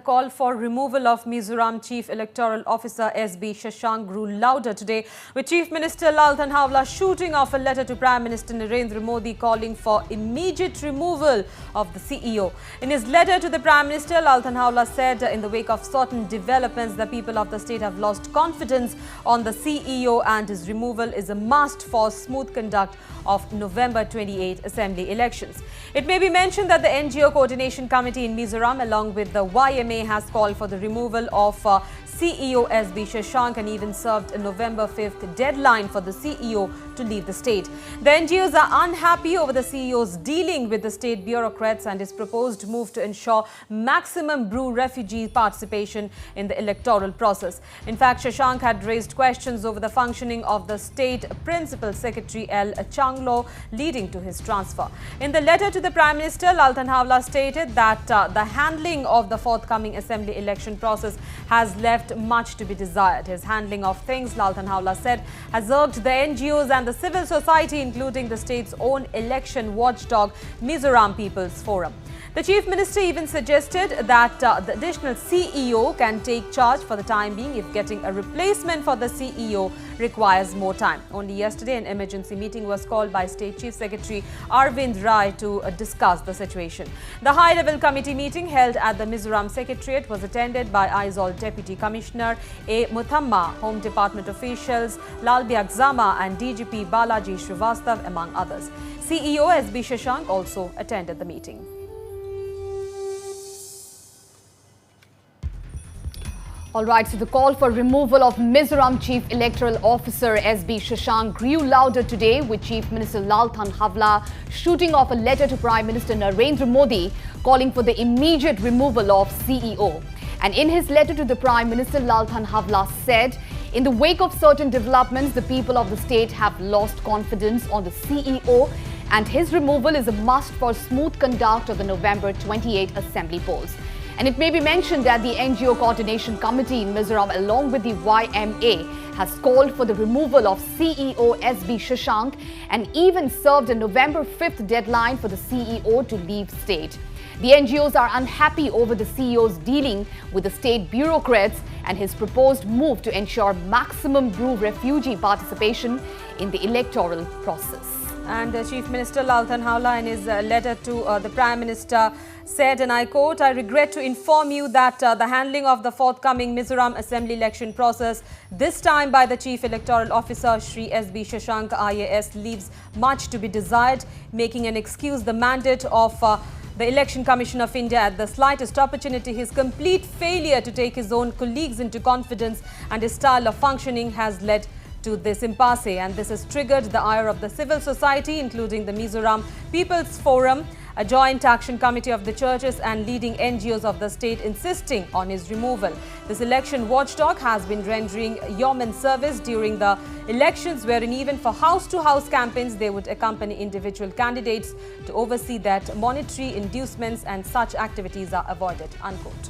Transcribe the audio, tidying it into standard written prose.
Call for removal of Mizoram Chief Electoral Officer SB Shashank grew louder today, with Chief Minister Lal Thanhawla shooting off a letter to Prime Minister Narendra Modi calling for immediate removal of the CEO. In his letter to the Prime Minister, Lal Thanhawla said in the wake of certain developments, the people of the state have lost confidence on the CEO and his removal is a must for smooth conduct of November 28 Assembly elections. It may be mentioned that the NGO Coordination Committee in Mizoram along with the YMA has called for the removal of CEO SB Shashank and even served a November 5th deadline for the CEO to leave the state. The NGOs are unhappy over the CEO's dealing with the state bureaucrats and his proposed move to ensure maximum Bru refugee participation in the electoral process. In fact, Shashank had raised questions over the functioning of the state Principal Secretary Lal Thanhawla, leading to his transfer. In the letter to the Prime Minister, Lal Thanhawla stated that the handling of the forthcoming assembly election process has left much to be desired. His handling of things, Lal Thanhawla said, has irked the NGOs and the civil society, including the state's own election watchdog, Mizoram People's Forum. The Chief Minister even suggested that the additional CEO can take charge for the time being if getting a replacement for the CEO requires more time. Only yesterday, an emergency meeting was called by State Chief Secretary Arvind Rai to discuss the situation. The high-level committee meeting held at the Mizoram Secretariat was attended by Aizawl Deputy Commissioner A. Muthamma, Home Department officials Lal Zama and DGP Balaji Srivastav, among others. CEO SB Shashank also attended the meeting. All right, so the call for removal of Mizoram Chief Electoral Officer SB Shashank grew louder today, with Chief Minister Lal Thanhawla shooting off a letter to Prime Minister Narendra Modi calling for the immediate removal of CEO. And in his letter to the Prime Minister, Lal Thanhawla said, in the wake of certain developments, the people of the state have lost confidence on the CEO and his removal is a must for smooth conduct of the November 28 Assembly polls. And it may be mentioned that the NGO Coordination Committee in Mizoram along with the YMA has called for the removal of CEO SB Shashank and even served a November 5th deadline for the CEO to leave state. The NGOs are unhappy over the CEO's dealing with the state bureaucrats and his proposed move to ensure maximum Bru refugee participation in the electoral process. And Chief Minister Lal Thanhawla in his letter to the Prime Minister said, and I quote, "I regret to inform you that the handling of the forthcoming Mizoram Assembly election process, this time by the Chief Electoral Officer Shri SB Shashank IAS, leaves much to be desired, making an excuse the mandate of the Election Commission of India at the slightest opportunity. His complete failure to take his own colleagues into confidence and his style of functioning has led to this impasse, and this has triggered the ire of the civil society, including the Mizoram People's Forum, a joint action committee of the churches and leading NGOs of the state insisting on his removal. This election watchdog has been rendering yeoman service during the elections, wherein even for house-to-house campaigns, they would accompany individual candidates to oversee that monetary inducements and such activities are avoided," unquote.